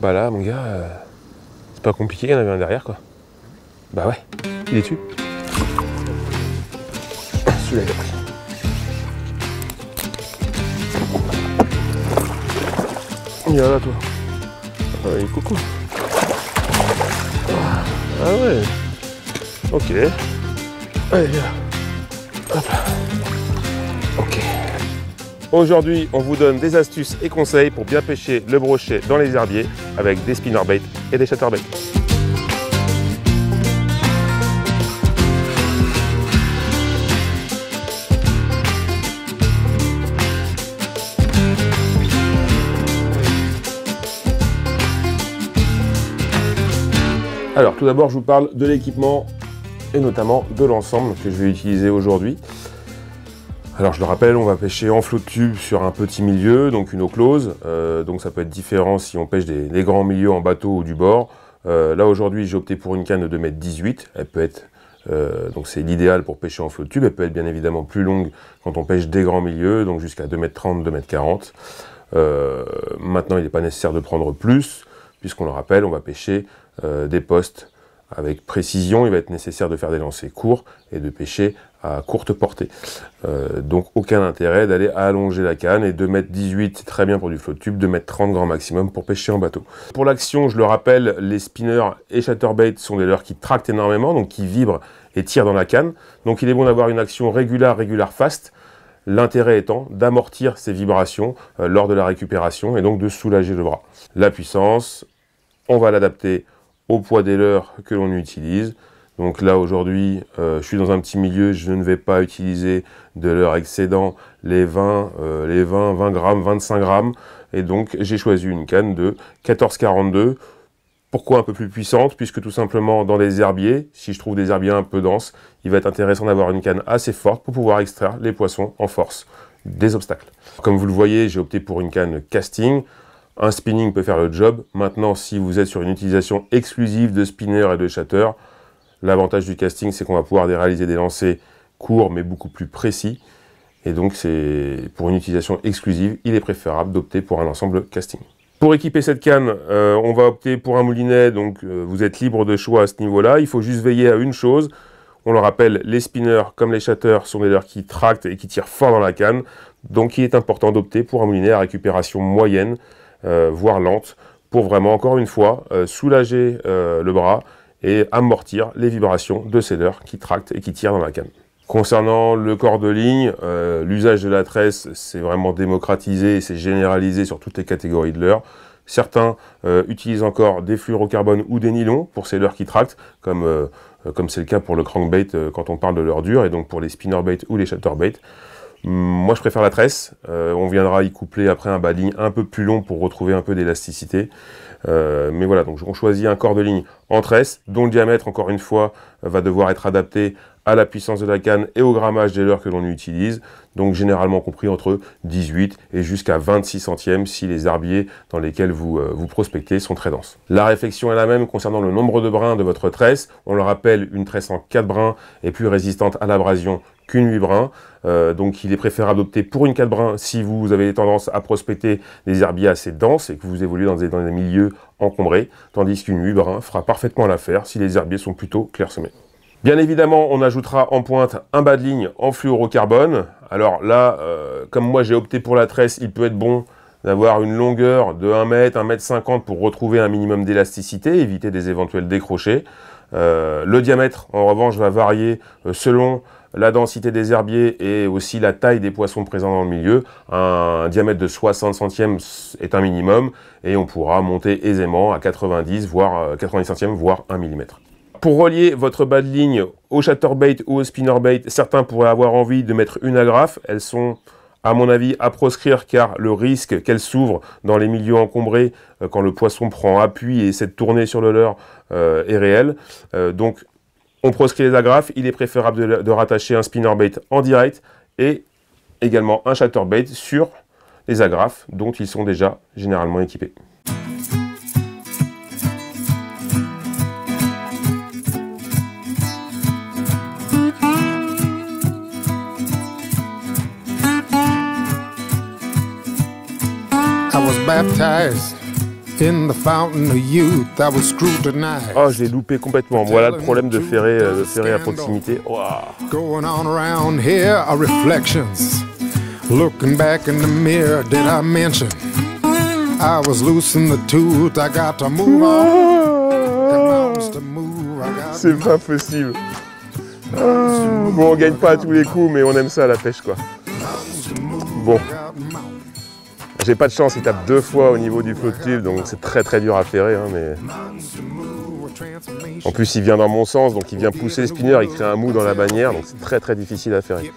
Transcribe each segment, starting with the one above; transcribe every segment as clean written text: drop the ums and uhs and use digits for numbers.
Bah là, mon gars, c'est pas compliqué, il y en avait un derrière, quoi. Bah ouais, il est dessus. Celui-là, il a pris. Il est là, toi. Il est coucou. Ah ouais. Ok. Allez, viens. Hop là. Ok. Aujourd'hui, on vous donne des astuces et conseils pour bien pêcher le brochet dans les herbiers avec des spinnerbaits et des chatterbaits. Alors, tout d'abord, je vous parle de l'équipement et notamment de l'ensemble que je vais utiliser aujourd'hui. Alors, je le rappelle, on va pêcher en flot de tube sur un petit milieu, donc une eau close. Donc, ça peut être différent si on pêche des grands milieux en bateau ou du bord. Là, aujourd'hui, j'ai opté pour une canne de 2,18 m. Elle peut être, donc c'est l'idéal pour pêcher en flot de tube. Elle peut être bien évidemment plus longue quand on pêche des grands milieux, donc jusqu'à 2,30 m, 2,40 m. Maintenant, il n'est pas nécessaire de prendre plus, puisqu'on le rappelle, on va pêcher des postes avec précision. Il va être nécessaire de faire des lancers courts et de pêcher à courte portée. Donc aucun intérêt d'aller allonger la canne, et 2,18 m c'est très bien pour du flot de tube, 2,30 m grand maximum pour pêcher en bateau. Pour l'action, je le rappelle, les spinners et chatterbaits sont des leurres qui tractent énormément, donc qui vibrent et tirent dans la canne. Donc il est bon d'avoir une action régulière fast. L'intérêt étant d'amortir ces vibrations lors de la récupération et donc de soulager le bras. La puissance, on va l'adapter au poids des leurres que l'on utilise. Donc là aujourd'hui, je suis dans un petit milieu, je ne vais pas utiliser de leurres excédant les 20 grammes, 25 grammes. Et donc j'ai choisi une canne de 14,42. Pourquoi un peu plus puissante? Puisque tout simplement dans les herbiers, si je trouve des herbiers un peu denses, il va être intéressant d'avoir une canne assez forte pour pouvoir extraire les poissons en force des obstacles. Comme vous le voyez, j'ai opté pour une canne casting. Un spinning peut faire le job. Maintenant, si vous êtes sur une utilisation exclusive de spinner et de chatter, l'avantage du casting, c'est qu'on va pouvoir réaliser des lancers courts mais beaucoup plus précis. Et donc, c'est pour une utilisation exclusive, il est préférable d'opter pour un ensemble casting. Pour équiper cette canne, on va opter pour un moulinet. Donc, vous êtes libre de choix à ce niveau-là. Il faut juste veiller à une chose. On le rappelle, les spinners comme les chatters sont des leurres qui tractent et qui tirent fort dans la canne. Donc, il est important d'opter pour un moulinet à récupération moyenne, voire lente, pour vraiment, encore une fois, soulager le bras et amortir les vibrations de ces leurres qui tractent et qui tirent dans la canne. Concernant le corps de ligne, l'usage de la tresse, c'est vraiment démocratisé et c'est généralisé sur toutes les catégories de leurres. Certains utilisent encore des fluorocarbone ou des nylons pour ces leurres qui tractent, comme c'est le cas pour le crankbait quand on parle de leurre dure, et donc pour les spinnerbaits ou les chatterbaits. Moi, je préfère la tresse. On viendra y coupler après un bas de ligne un peu plus long pour retrouver un peu d'élasticité. Mais voilà, donc on choisit un corps de ligne en tresse, dont le diamètre, encore une fois, va devoir être adapté à la puissance de la canne et au grammage des leurres que l'on utilise. Donc généralement compris entre 18 et jusqu'à 26 centièmes si les herbiers dans lesquels vous prospectez sont très denses. La réflexion est la même concernant le nombre de brins de votre tresse. On le rappelle, une tresse en 4 brins est plus résistante à l'abrasion qu'une 8 brins. Donc il est préférable d'opter pour une 4 brins si vous avez tendance à prospecter des herbiers assez denses et que vous évoluez dans des milieux encombrés, tandis qu'une 8 brins fera parfaitement l'affaire si les herbiers sont plutôt clairsemés. Bien évidemment, on ajoutera en pointe un bas de ligne en fluorocarbone. Alors là, comme moi j'ai opté pour la tresse, il peut être bon d'avoir une longueur de 1 m, 1,50 m pour retrouver un minimum d'élasticité, éviter des éventuels décrochés. Le diamètre, en revanche, va varier selon la densité des herbiers et aussi la taille des poissons présents dans le milieu. Un diamètre de 60 centièmes est un minimum et on pourra monter aisément à 90, voire 90 centièmes, voire 1 mm. Pour relier votre bas de ligne au chatterbait ou au spinnerbait, certains pourraient avoir envie de mettre une agrafe. Elles sont, à mon avis, à proscrire car le risque qu'elles s'ouvrent dans les milieux encombrés quand le poisson prend appui et essaie de tourner sur le leurre est réel. Donc, on proscrit les agrafes. Il est préférable de rattacher un spinnerbait en direct et également un chatterbait sur les agrafes dont ils sont déjà généralement équipés. baptized in the fountain of youth. I was scrutinized. Oh, j'ai loupé complètement. Voilà le problème de ferrer à proximité. Wow. Going on around here are reflections. Looking back in the mirror, did I mention I was loosing the tooth? I got to move on. C'est pas possible. Bon, on gagne pas à tous les coups, mais on aime ça à la pêche, quoi. Bon. J'ai pas de chance, il tape 2 fois au niveau du flot de tube, donc c'est très dur à ferrer. Hein, mais... En plus, il vient dans mon sens, donc il vient pousser le spinner, il crée un mou dans la bannière, donc c'est très difficile à ferrer.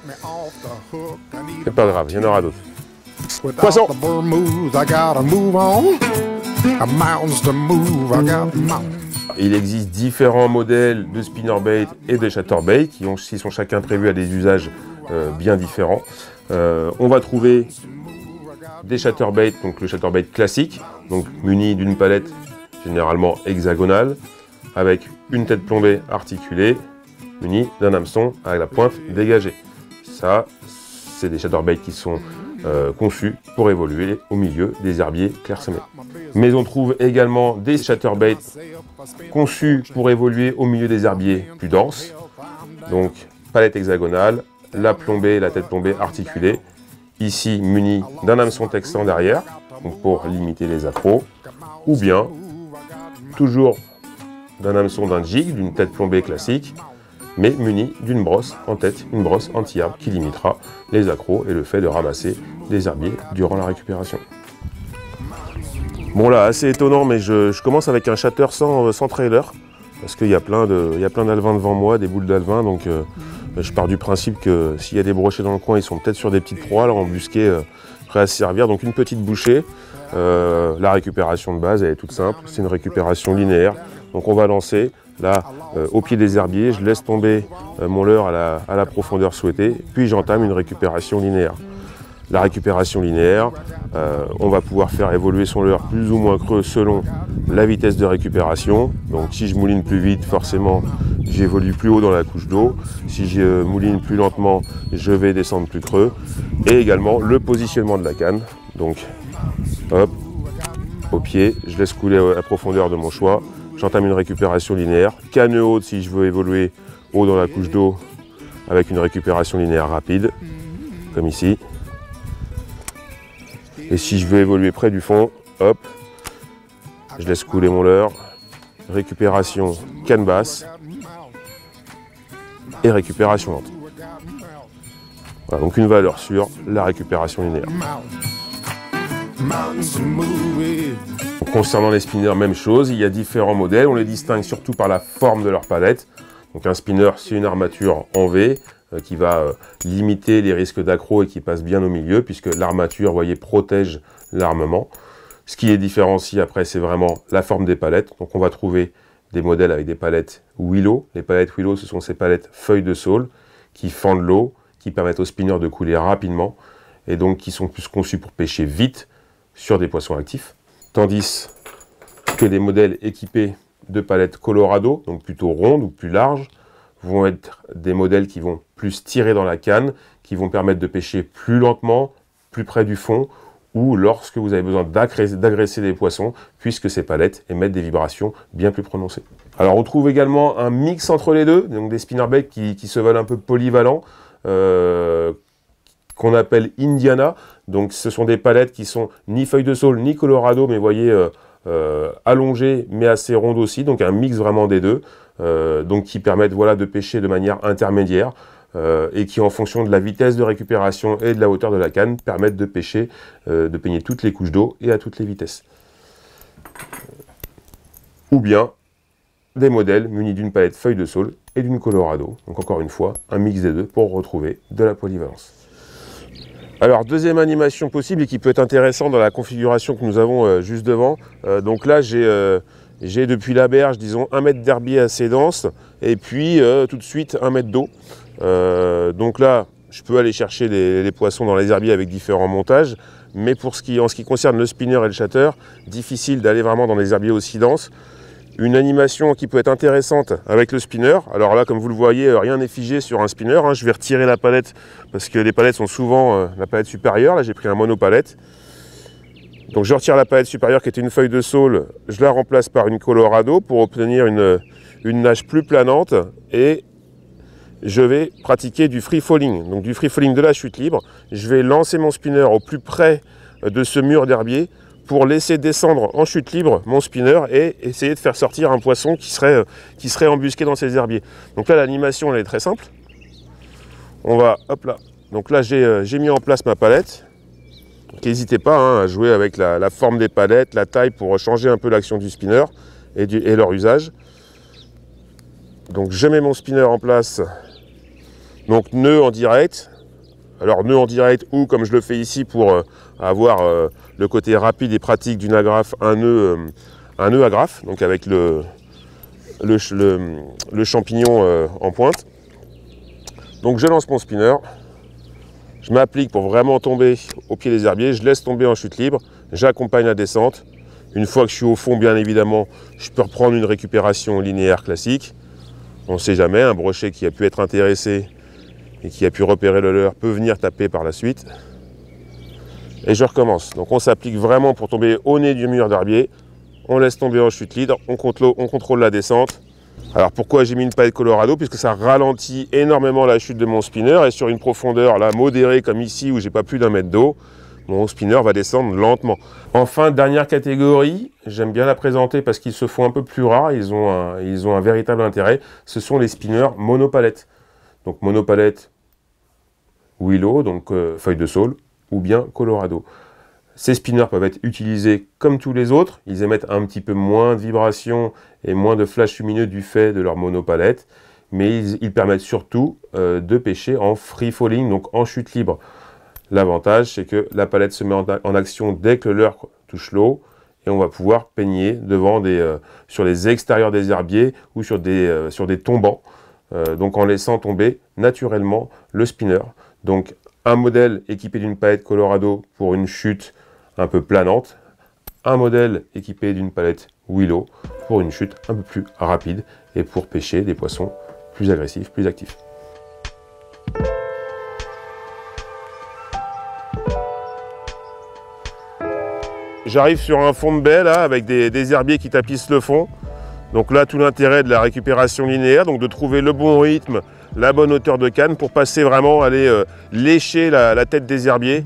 C'est pas grave, il y en aura d'autres. Poisson! Il existe différents modèles de spinnerbait et de chatterbait qui sont chacun prévus à des usages bien différents. On va trouver des chatterbait, donc le chatterbait classique, donc muni d'une palette généralement hexagonale, avec une tête plombée articulée, muni d'un hameçon avec la pointe dégagée. Ça, c'est des chatterbait qui sont conçus pour évoluer au milieu des herbiers clairsemés. Mais on trouve également des chatterbait conçus pour évoluer au milieu des herbiers plus denses. Donc palette hexagonale, la tête plombée articulée, ici muni d'un hameçon texan derrière, donc pour limiter les accros, ou bien toujours d'un hameçon d'un jig, d'une tête plombée classique, mais muni d'une brosse en tête, une brosse anti-arbre qui limitera les accros et le fait de ramasser des herbiers durant la récupération. Bon là, assez étonnant, mais je commence avec un chatter sans trailer, parce qu'il y a plein d'alevins devant moi, des boules d'alevins, donc je pars du principe que s'il y a des brochets dans le coin, ils sont peut-être sur des petites proies, là, embusquées, prêts à se servir. Donc une petite bouchée. La récupération de base, elle est toute simple, c'est une récupération linéaire. Donc on va lancer, là, au pied des herbiers, je laisse tomber mon leurre à la profondeur souhaitée, puis j'entame une récupération linéaire. La récupération linéaire, on va pouvoir faire évoluer son leurre plus ou moins creux selon la vitesse de récupération. Donc si je mouline plus vite, forcément, j'évolue plus haut dans la couche d'eau. Si je mouline plus lentement, je vais descendre plus creux. Et également le positionnement de la canne. Donc, hop, au pied, je laisse couler à la profondeur de mon choix. J'entame une récupération linéaire. Canne haute si je veux évoluer haut dans la couche d'eau avec une récupération linéaire rapide, comme ici. Et si je veux évoluer près du fond, hop, je laisse couler mon leurre, récupération canne basse et récupération lente. Voilà, donc une valeur sur la récupération linéaire. Concernant les spinners, même chose, il y a différents modèles, on les distingue surtout par la forme de leur palette. Donc un spinner, c'est une armature en V, qui va limiter les risques d'accro et qui passe bien au milieu, puisque l'armature, vous voyez, protège l'armement. Ce qui les différencie après, c'est vraiment la forme des palettes. Donc on va trouver des modèles avec des palettes Willow. Les palettes Willow, ce sont ces palettes feuilles de saule qui fendent l'eau, qui permettent au spinner de couler rapidement, et donc qui sont plus conçus pour pêcher vite sur des poissons actifs. Tandis que des modèles équipés de palettes Colorado, donc plutôt rondes ou plus larges, vont être des modèles qui vont plus tirer dans la canne, qui vont permettre de pêcher plus lentement, plus près du fond, ou lorsque vous avez besoin d'agresser des poissons, puisque ces palettes émettent des vibrations bien plus prononcées. Alors on trouve également un mix entre les deux, donc des spinnerbaits qui se veulent un peu polyvalents, qu'on appelle Indiana. Donc ce sont des palettes qui sont ni feuilles de saule, ni Colorado, mais vous voyez, allongées, mais assez rondes aussi, donc un mix vraiment des deux. Donc qui permettent, voilà, de pêcher de manière intermédiaire et qui, en fonction de la vitesse de récupération et de la hauteur de la canne, permettent de pêcher, de peigner toutes les couches d'eau et à toutes les vitesses. Ou bien des modèles munis d'une palette feuille de saule et d'une Colorado. Donc encore une fois, un mix des deux pour retrouver de la polyvalence. Alors, deuxième animation possible et qui peut être intéressant dans la configuration que nous avons juste devant. Donc là, j'ai depuis la berge, disons, 1 mètre d'herbier assez dense, et puis tout de suite 1 mètre d'eau. Donc là, je peux aller chercher les poissons dans les herbiers avec différents montages, mais en ce qui concerne le spinner et le chatter, difficile d'aller vraiment dans des herbiers aussi denses. Une animation qui peut être intéressante avec le spinner. Alors là, comme vous le voyez, rien n'est figé sur un spinner. Je vais retirer la palette parce que les palettes sont souvent la palette supérieure. Là, j'ai pris un monopalette. Donc je retire la palette supérieure qui était une feuille de saule, je la remplace par une Colorado pour obtenir une nage plus planante et je vais pratiquer du free falling, donc du free falling de la chute libre. Je vais lancer mon spinner au plus près de ce mur d'herbier pour laisser descendre en chute libre mon spinner et essayer de faire sortir un poisson qui serait embusqué dans ces herbiers. Donc là l'animation elle est très simple. On va, hop là, donc là j'ai mis en place ma palette. N'hésitez pas hein, à jouer avec la forme des palettes, la taille pour changer un peu l'action du spinner et leur usage. Donc je mets mon spinner en place, donc nœud en direct. Alors nœud en direct ou comme je le fais ici pour avoir le côté rapide et pratique d'une agrafe, un nœud agrafe, donc avec le champignon en pointe. Donc je lance mon spinner. Je m'applique pour vraiment tomber au pied des herbiers, je laisse tomber en chute libre, j'accompagne la descente. Une fois que je suis au fond, bien évidemment, je peux reprendre une récupération linéaire classique. On ne sait jamais, un brochet qui a pu être intéressé et qui a pu repérer le leurre peut venir taper par la suite. Et je recommence. Donc on s'applique vraiment pour tomber au nez du mur d'herbier. On laisse tomber en chute libre, on contrôle la descente. Alors pourquoi j'ai mis une palette Colorado? Puisque ça ralentit énormément la chute de mon spinner et sur une profondeur là modérée comme ici où j'ai pas plus d'1 mètre d'eau, mon spinner va descendre lentement. Enfin, dernière catégorie, j'aime bien la présenter parce qu'ils se font un peu plus rares, ils ont un véritable intérêt, ce sont les spinners monopalettes. Donc monopalette Willow, donc feuille de saule, ou bien Colorado. Ces spinners peuvent être utilisés comme tous les autres, ils émettent un petit peu moins de vibrations et moins de flash lumineux du fait de leur monopalette, mais ils permettent surtout de pêcher en free falling, donc en chute libre. L'avantage, c'est que la palette se met en action dès que le leurre touche l'eau, et on va pouvoir peigner devant sur les extérieurs des herbiers ou sur des tombants, donc en laissant tomber naturellement le spinner. Donc un modèle équipé d'une palette Colorado pour une chute un peu planante, un modèle équipé d'une palette Willow pour une chute un peu plus rapide et pour pêcher des poissons plus agressifs, plus actifs. J'arrive sur un fond de baie là avec des herbiers qui tapissent le fond. Donc là tout l'intérêt de la récupération linéaire, donc de trouver le bon rythme, la bonne hauteur de canne pour passer vraiment, aller lécher la tête des herbiers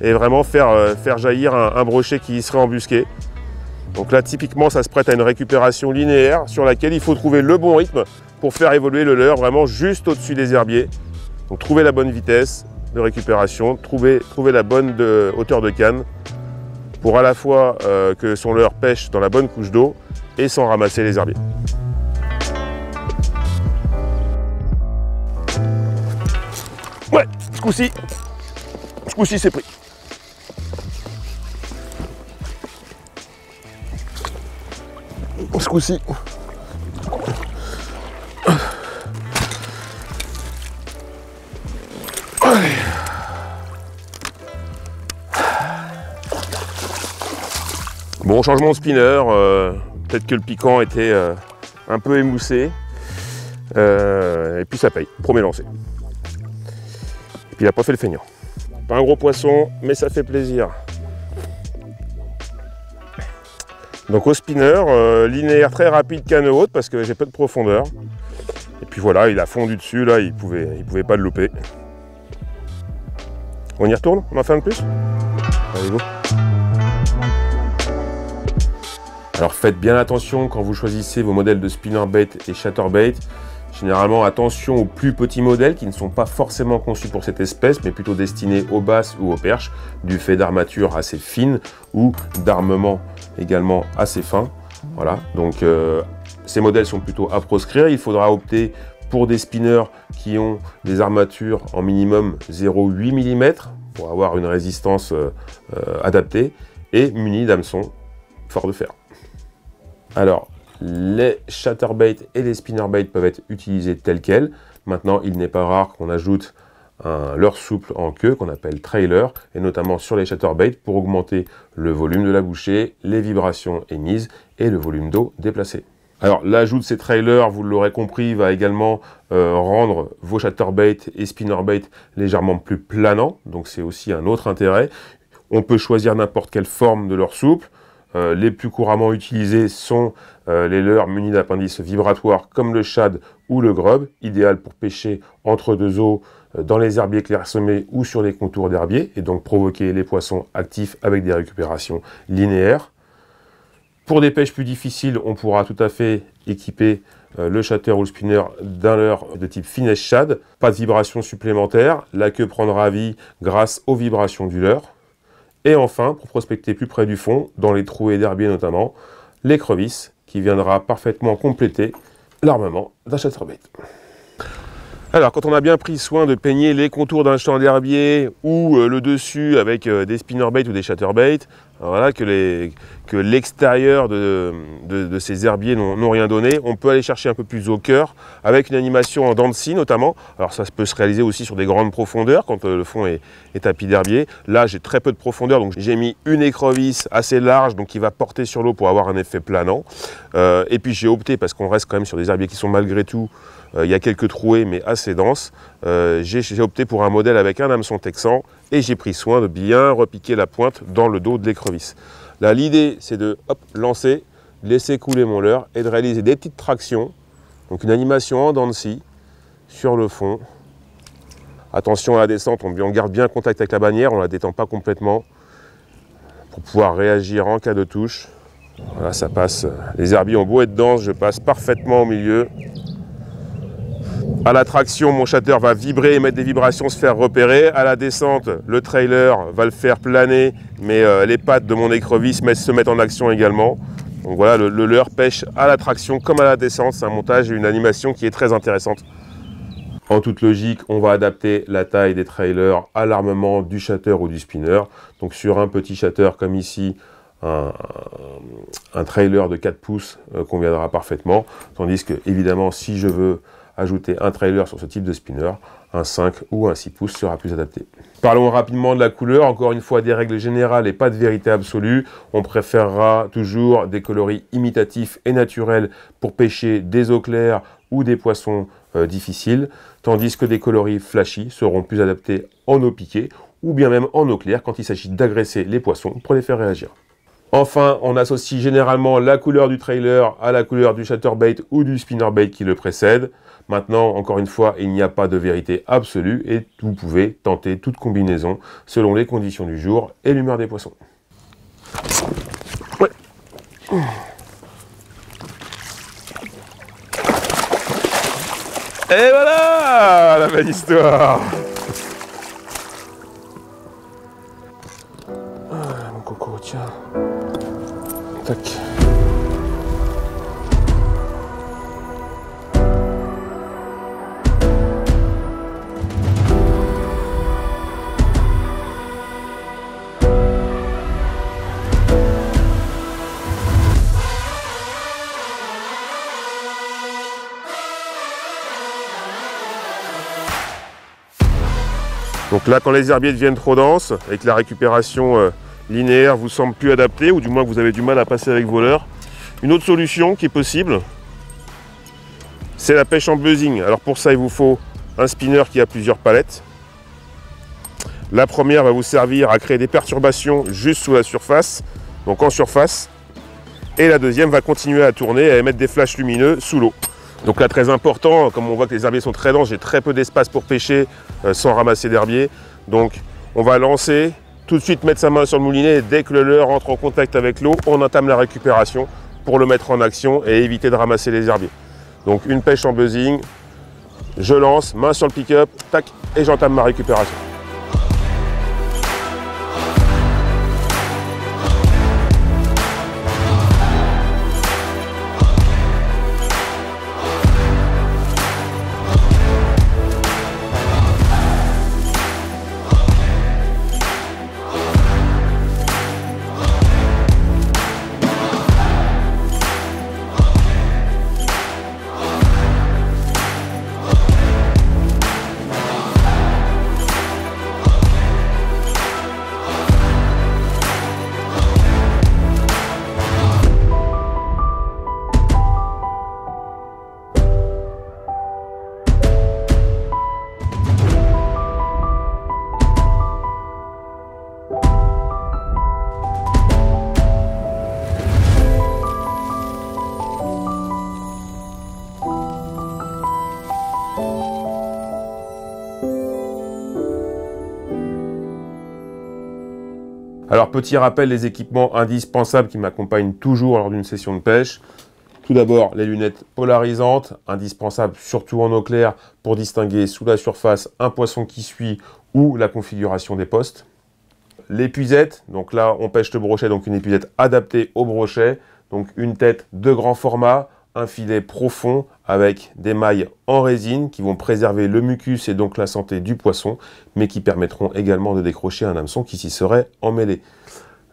et vraiment faire jaillir un brochet qui serait embusqué. Donc là typiquement ça se prête à une récupération linéaire sur laquelle il faut trouver le bon rythme pour faire évoluer le leurre vraiment juste au-dessus des herbiers. Donc trouver la bonne vitesse de récupération, trouver la bonne hauteur de canne pour à la fois que son leurre pêche dans la bonne couche d'eau et sans ramasser les herbiers. Ouais, ce coup-ci c'est pris. Ce coup-ci. Allez. Bon, changement de spinner, peut-être que le piquant était un peu émoussé, et puis ça paye, premier lancé. Et puis il n'a pas fait le feignant. Pas un gros poisson, mais ça fait plaisir. Donc au spinner, linéaire très rapide, canne haute, parce que j'ai peu de profondeur. Et puis voilà, il a fondu dessus, là, il pouvait pas le louper. On y retourne? On en fait un de plus? Allez, go. Alors faites bien attention quand vous choisissez vos modèles de spinnerbait et chatterbait. Généralement attention aux plus petits modèles qui ne sont pas forcément conçus pour cette espèce, mais plutôt destinés aux basses ou aux perches, du fait d'armatures assez fines ou d'armements également assez fins. Voilà, donc ces modèles sont plutôt à proscrire. Il faudra opter pour des spinners qui ont des armatures en minimum 0,8 mm pour avoir une résistance adaptée et munis d'hameçons forts de fer. Alors, les chatterbait et les spinnerbait peuvent être utilisés tels quels. Maintenant, il n'est pas rare qu'on ajoute un leurre souple en queue qu'on appelle trailer, et notamment sur les chatterbait pour augmenter le volume de la bouchée, les vibrations émises et le volume d'eau déplacé. Alors, l'ajout de ces trailers, vous l'aurez compris, va également rendre vos chatterbait et spinnerbait légèrement plus planants, donc c'est aussi un autre intérêt. On peut choisir n'importe quelle forme de leurre souple. Les plus couramment utilisés sont les leurres munis d'appendices vibratoires comme le shad ou le grub, idéal pour pêcher entre deux eaux dans les herbiers clairsemés ou sur les contours d'herbiers, et donc provoquer les poissons actifs avec des récupérations linéaires. Pour des pêches plus difficiles, on pourra tout à fait équiper le chatter ou le spinner d'un leurre de type finesse shad. Pas de vibrations supplémentaires, la queue prendra vie grâce aux vibrations du leurre. Et enfin, pour prospecter plus près du fond, dans les trouées d'herbiers notamment, l'écrevisse qui viendra parfaitement compléter l'armement d'un chatterbait. Alors, quand on a bien pris soin de peigner les contours d'un champ d'herbier ou le dessus avec des spinnerbaits ou des chatterbaits, voilà, que l'extérieur de ces herbiers n'ont rien donné, on peut aller chercher un peu plus au cœur avec une animation en dents de scie notamment. Alors ça peut se réaliser aussi sur des grandes profondeurs quand le fond est tapis d'herbier. Là j'ai très peu de profondeur, donc j'ai mis une écrevisse assez large donc qui va porter sur l'eau pour avoir un effet planant. Et puis j'ai opté, parce qu'on reste quand même sur des herbiers qui sont malgré tout, il y a quelques trouées mais assez denses, j'ai opté pour un modèle avec un hameçon texan et j'ai pris soin de bien repiquer la pointe dans le dos de l'écrevisse. Là l'idée c'est de lancer, laisser couler mon leurre et de réaliser des petites tractions, donc une animation en dents de scie sur le fond. Attention à la descente, on garde bien contact avec la bannière, on ne la détend pas complètement pour pouvoir réagir en cas de touche. Voilà, ça passe. Les herbiers ont beau être denses, je passe parfaitement au milieu. À la traction, mon chatter va vibrer, émettre des vibrations, se faire repérer. À la descente, le trailer va le faire planer, mais les pattes de mon écrevisse se mettent en action également. Donc voilà, le leurre pêche à la traction comme à la descente. C'est un montage et une animation qui est très intéressante. En toute logique, on va adapter la taille des trailers à l'armement du chatter ou du spinner. Donc sur un petit chatter comme ici, un trailer de 4 pouces conviendra parfaitement. Tandis que, évidemment, si je veux ajouter un trailer sur ce type de spinner, un 5 ou un 6 pouces sera plus adapté. Parlons rapidement de la couleur, encore une fois des règles générales et pas de vérité absolue. On préférera toujours des coloris imitatifs et naturels pour pêcher des eaux claires ou des poissons difficiles, tandis que des coloris flashy seront plus adaptés en eau piquée ou bien même en eau claire quand il s'agit d'agresser les poissons pour les faire réagir. Enfin, on associe généralement la couleur du trailer à la couleur du chatterbait ou du spinnerbait qui le précède. Maintenant, encore une fois, il n'y a pas de vérité absolue et vous pouvez tenter toute combinaison selon les conditions du jour et l'humeur des poissons. Ouais. Et voilà la belle histoire. Ah, mon coco, tiens. Tac. Donc là, quand les herbiers deviennent trop denses et que la récupération linéaire vous semble plus adaptée, ou du moins que vous avez du mal à passer avec vos leurres, une autre solution qui est possible, c'est la pêche en buzzing. Alors pour ça, il vous faut un spinner qui a plusieurs palettes. La première va vous servir à créer des perturbations juste sous la surface, donc en surface. Et la deuxième va continuer à tourner et à émettre des flashs lumineux sous l'eau. Donc là, très important, comme on voit que les herbiers sont très denses, j'ai très peu d'espace pour pêcher sans ramasser d'herbier. Donc on va lancer, tout de suite mettre sa main sur le moulinet et dès que le leurre entre en contact avec l'eau, on entame la récupération pour le mettre en action et éviter de ramasser les herbiers. Donc une pêche en buzzing, je lance, main sur le pick-up, tac, et j'entame ma récupération. Alors petit rappel, les équipements indispensables qui m'accompagnent toujours lors d'une session de pêche. Tout d'abord, les lunettes polarisantes, indispensables surtout en eau claire pour distinguer sous la surface un poisson qui suit ou la configuration des postes. L'épuisette, donc là on pêche le brochet, donc une épuisette adaptée au brochet, donc une tête de grand format, un filet profond avec des mailles en résine qui vont préserver le mucus et donc la santé du poisson, mais qui permettront également de décrocher un hameçon qui s'y serait emmêlé.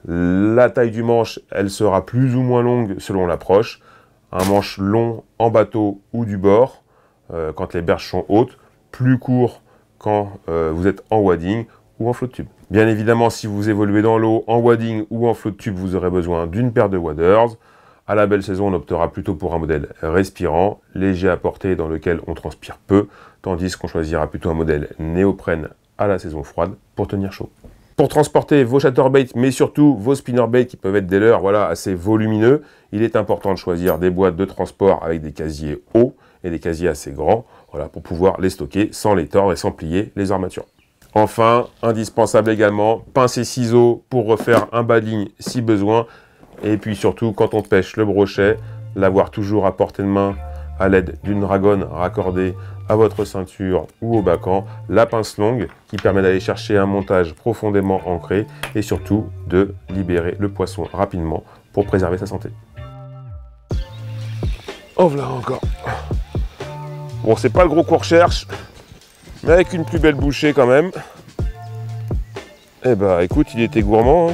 La taille du manche, elle sera plus ou moins longue selon l'approche. Un manche long en bateau ou du bord, quand les berges sont hautes, plus court quand vous êtes en wading ou en flotte tube. Bien évidemment, si vous évoluez dans l'eau, en wading ou en flotte tube, vous aurez besoin d'une paire de waders. À la belle saison, on optera plutôt pour un modèle respirant, léger à portée dans lequel on transpire peu, tandis qu'on choisira plutôt un modèle néoprène à la saison froide pour tenir chaud. Pour transporter vos chatterbaits, mais surtout vos spinnerbaits qui peuvent être des leurres assez volumineux, il est important de choisir des boîtes de transport avec des casiers hauts et des casiers assez grands, pour pouvoir les stocker sans les tordre et sans plier les armatures. Enfin, indispensable également, pince et ciseaux pour refaire un bas de ligne si besoin. Et puis surtout, quand on pêche le brochet, l'avoir toujours à portée de main à l'aide d'une dragonne raccordée à votre ceinture ou au bacan, la pince longue qui permet d'aller chercher un montage profondément ancré et surtout de libérer le poisson rapidement pour préserver sa santé. Oh voilà encore. Bon, c'est pas le gros qu'on recherche, mais avec une plus belle bouchée quand même. Eh bah écoute, il était gourmand. Hein.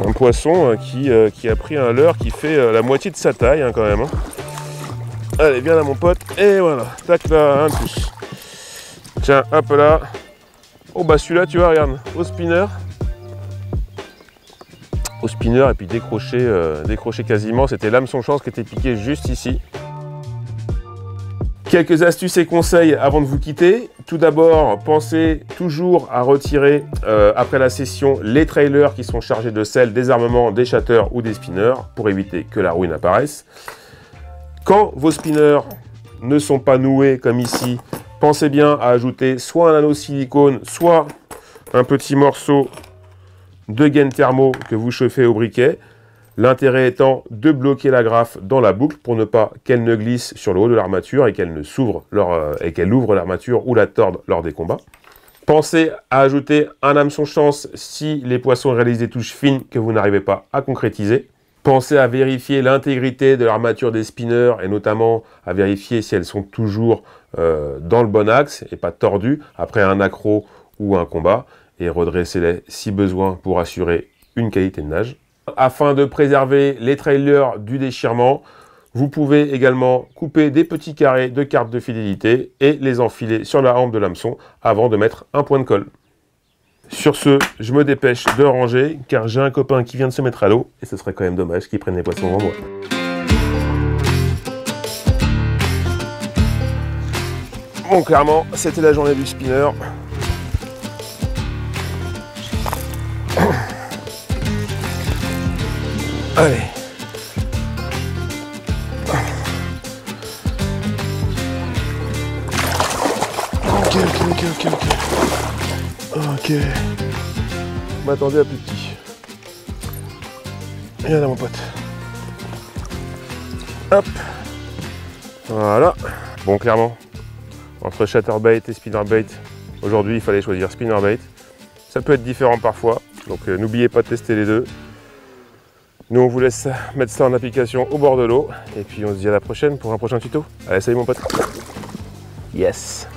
Un poisson qui a pris un leurre qui fait la moitié de sa taille quand même. Hein. Allez, viens là mon pote. Et voilà, tac là, un pouce. Tiens, hop là. Oh bah celui-là, tu vois, regarde, au spinner. Au spinner et puis décroché quasiment. C'était l'hameçon chance qui était piqué juste ici. Quelques astuces et conseils avant de vous quitter. Tout d'abord, pensez toujours à retirer après la session les trailers qui sont chargés de sel, des armements, des chatters ou des spinners pour éviter que la ruine apparaisse. Quand vos spinners ne sont pas noués comme ici, pensez bien à ajouter soit un anneau silicone, soit un petit morceau de gaine thermo que vous chauffez au briquet. L'intérêt étant de bloquer la graffe dans la boucle pour ne pas qu'elle ne glisse sur le haut de l'armature et qu'elle ouvre l'armature ou la torde lors des combats. Pensez à ajouter un hameçon chance si les poissons réalisent des touches fines que vous n'arrivez pas à concrétiser. Pensez à vérifier l'intégrité de l'armature des spinners et notamment à vérifier si elles sont toujours dans le bon axe et pas tordues après un accro ou un combat et redressez-les si besoin pour assurer une qualité de nage. Afin de préserver les trailers du déchirement, vous pouvez également couper des petits carrés de cartes de fidélité et les enfiler sur la hampe de l'hameçon avant de mettre un point de colle. Sur ce, je me dépêche de ranger car j'ai un copain qui vient de se mettre à l'eau et ce serait quand même dommage qu'il prenne les poissons avant moi. Bon, clairement, c'était la journée du spinner. Allez. Ok. M'attendez à plus petit. Viens là mon pote. Hop. Voilà. Bon, clairement, entre chatterbait et spinnerbait, aujourd'hui il fallait choisir spinnerbait. Ça peut être différent parfois, donc n'oubliez pas de tester les deux. Nous, on vous laisse mettre ça en application au bord de l'eau. Et puis, on se dit à la prochaine pour un prochain tuto. Allez, salut mon pote. Yes.